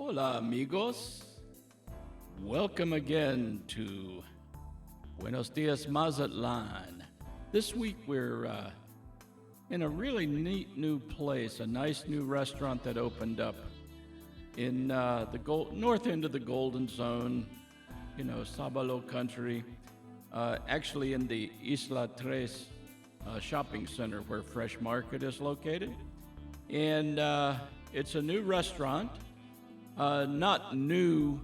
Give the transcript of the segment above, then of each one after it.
Hola, amigos. Welcome again to Buenos Dias, Mazatlan. This week we're in a really neat new place, a nice new restaurant that opened up in north end of the Golden Zone, Sabalo country, actually in the Isla shopping center where Fresh Market is located. And it's a new restaurant, not new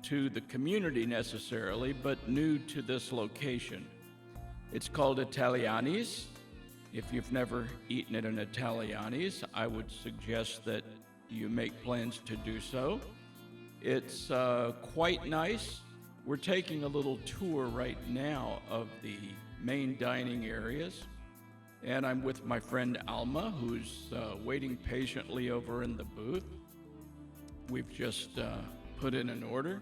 to the community necessarily, but new to this location. It's called Italianni's. If you've never eaten at an Italianni's, I would suggest that you make plans to do so. It's quite nice. We're taking a little tour right now of the main dining areas, and I'm with my friend Alma, who's waiting patiently over in the booth. We've just put in an order.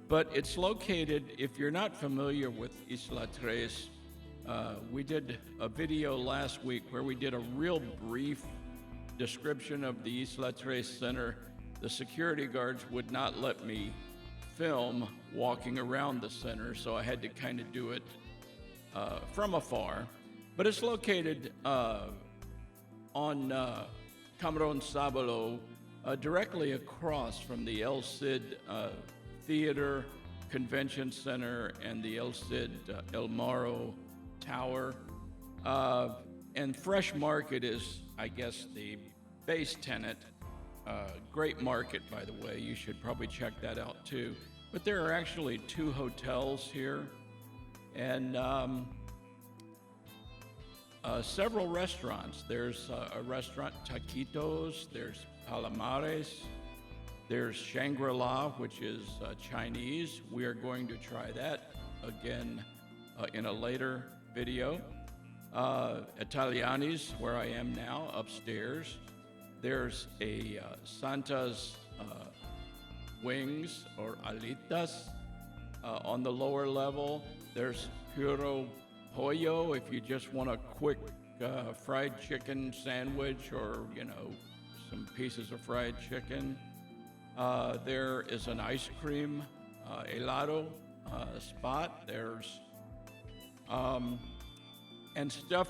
But it's located, if you're not familiar with Isla, we did a video last week where we did a real brief description of the Isla Center. The security guards would not let me film walking around the center, so I had to kind of do it from afar. But it's located on Cameron Sabalo, directly across from the El Cid Theater, Convention Center, and the El Cid El Maro Tower. And Fresh Market is, I guess, the base tenant. Great market, by the way. You should probably check that out too. But there are actually 2 hotels here, and several restaurants. There's a restaurant, Taquitos, there's Palomares, there's Shangri-La, which is Chinese. We are going to try that again in a later video. Italianni's, where I am now, upstairs. There's a Santa's Wings or Alitas on the lower level. There's Puro Pollo if you just want a quick fried chicken sandwich or, some pieces of fried chicken. There is an ice cream helado spot. There's and stuff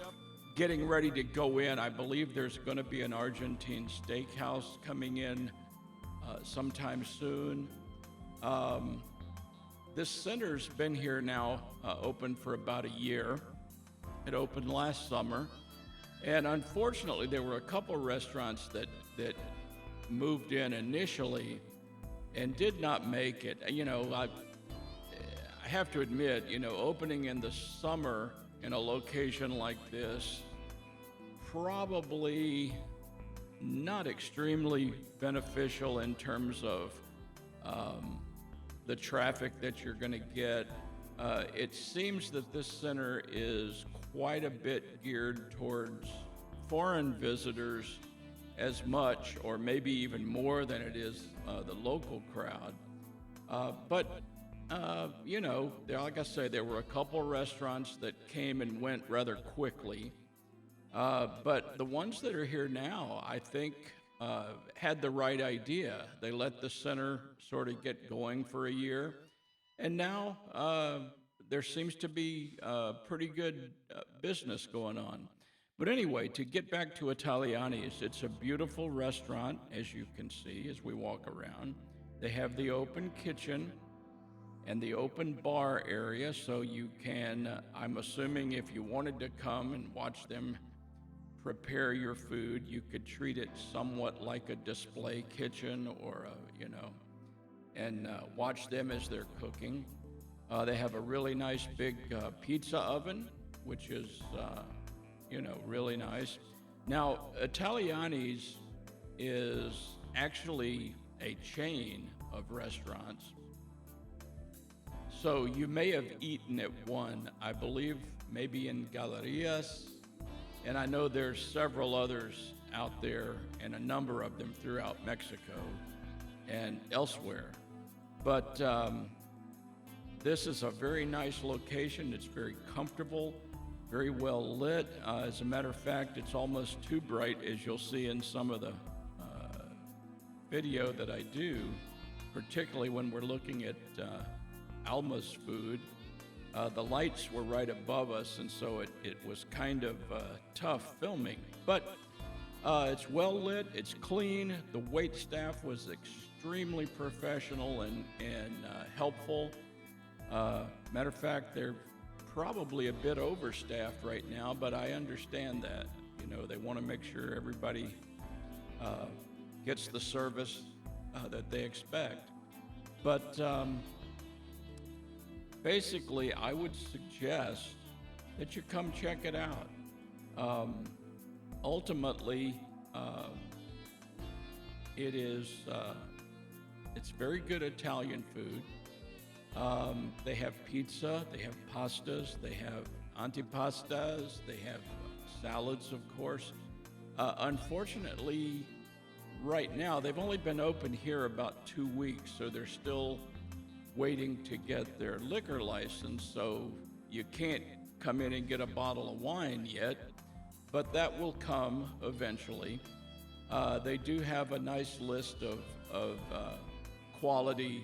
getting ready to go in. I believe there's going to be an Argentine steakhouse coming in sometime soon. This center's been here now, open for about a year. It opened last summer, and unfortunately, there were a couple restaurants that moved in initially and did not make it. I have to admit, opening in the summer in a location like this, probably not extremely beneficial in terms of the traffic that you're going to get. It seems that this center is quite a bit geared towards foreign visitors as much, or maybe even more than it is the local crowd. But like I say, there were a couple restaurants that came and went rather quickly. But the ones that are here now, I think, had the right idea. They let the center sort of get going for a year. And now there seems to be pretty good business going on. But anyway, to get back to Italianni's, it's a beautiful restaurant, as you can see as we walk around. They have the open kitchen and the open bar area, so you can, I'm assuming if you wanted to come and watch them prepare your food, you could treat it somewhat like a display kitchen or and watch them as they're cooking. They have a really nice big pizza oven, which is, really nice. Now, Italianni's is actually a chain of restaurants. So you may have eaten at one, I believe, maybe in Gallerias, and I know there's several others out there, and a number of them throughout Mexico and elsewhere. But this is a very nice location. It's very comfortable, very well lit. As a matter of fact, it's almost too bright, as you'll see in some of the video that I do, particularly when we're looking at Alma's food, the lights were right above us, and so it was kind of tough filming. But it's well lit, it's clean. The wait staff was extremely professional and helpful. Matter of fact, they're probably a bit overstaffed right now, but I understand that. You know, they want to make sure everybody gets the service that they expect. But basically, I would suggest that you come check it out. Ultimately, it's very good Italian food. They have pizza, they have pastas, they have antipastas, they have salads, of course. Unfortunately, right now, they've only been open here about 2 weeks, so they're still waiting to get their liquor license, so you can't come in and get a bottle of wine yet, but that will come eventually. They do have a nice list of quality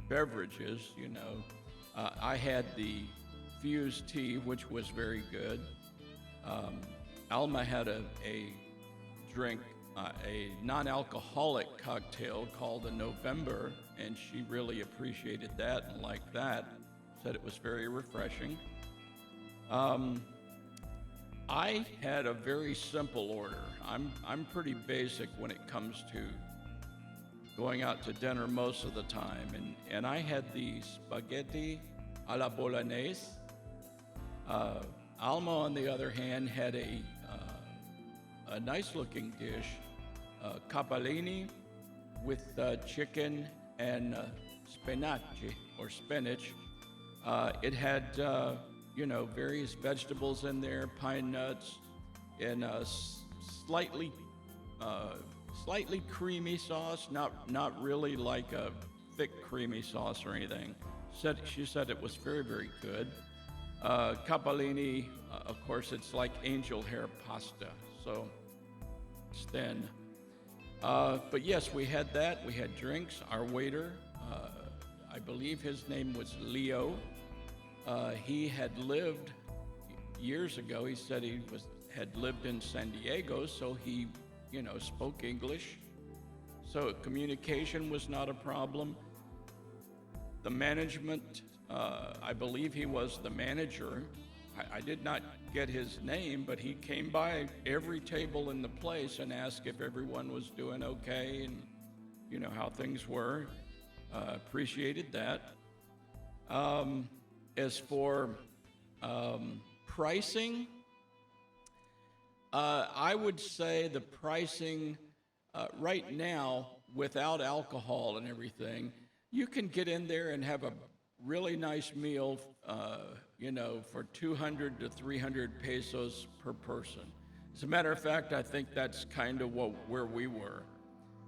beverages, you know. I had the fused tea, which was very good. Alma had a drink, a non-alcoholic cocktail called a November, and she really appreciated that and liked that. Said it was very refreshing. I had a very simple order. I'm pretty basic when it comes to going out to dinner most of the time, and I had the spaghetti alla bolognese. Alma, on the other hand, had a nice-looking dish, capellini with chicken and spinach or spinach. It had, various vegetables in there, pine nuts, and a slightly creamy sauce, not really like a thick creamy sauce or anything. She said it was very, very good. Capellini, of course, it's like angel hair pasta, so it's thin. But yes, we had that. We had drinks. Our waiter, I believe his name was Leo. He had lived years ago. He said he had lived in San Diego, so he, spoke English. So communication was not a problem. The management, I believe he was the manager. I did not get his name, but he came by every table in the place and asked if everyone was doing okay and, how things were. Appreciated that. As for pricing, I would say the pricing right now, without alcohol and everything, you can get in there and have a really nice meal, for 200 to 300 pesos per person. As a matter of fact, I think that's kind of where we were.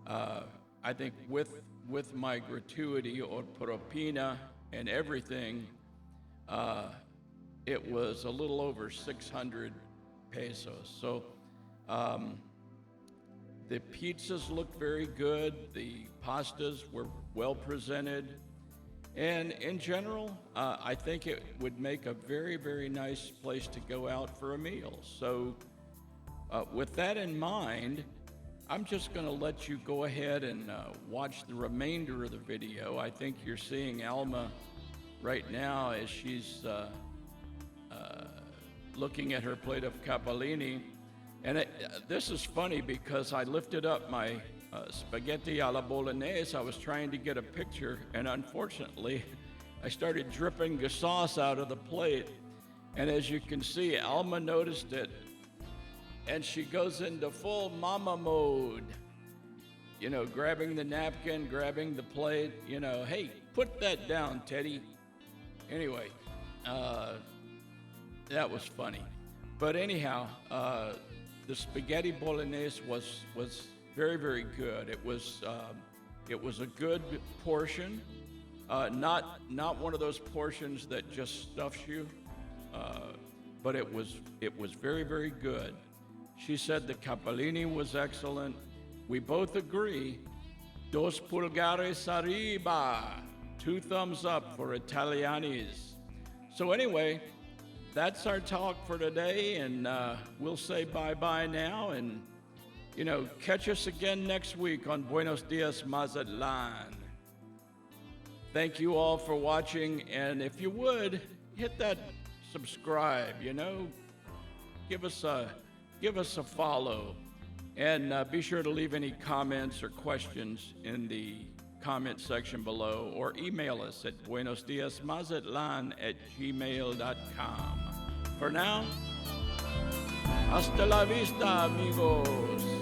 I think with my gratuity or propina and everything, it was a little over 600 pesos. So the pizzas looked very good. The pastas were well presented. And in general, I think it would make a very, very nice place to go out for a meal. So with that in mind, I'm just going to let you go ahead and watch the remainder of the video. I think you're seeing Alma right now as she's looking at her plate of capellini. And this is funny because I lifted up my spaghetti alla bolognese. I was trying to get a picture, and unfortunately, I started dripping the sauce out of the plate. And as you can see, Alma noticed it, and she goes into full mama mode. Grabbing the napkin, grabbing the plate, hey, put that down, Teddy. Anyway, that was funny. But anyhow, the spaghetti bolognese was very, very good. It was a good portion, not one of those portions that just stuffs you, but it was very, very good. She said the capellini was excellent. we both agree. Dos pulgares arriba. 2 thumbs up for Italiannis. So anyway, that's our talk for today, and we'll say bye-bye now, and, catch us again next week on Buenos Dias, Mazatlan. Thank you all for watching, and if you would, hit that subscribe, give us a follow, and be sure to leave any comments or questions in the comment section below, or email us at buenosdiasmazatlan@gmail.com. For now, hasta la vista, amigos.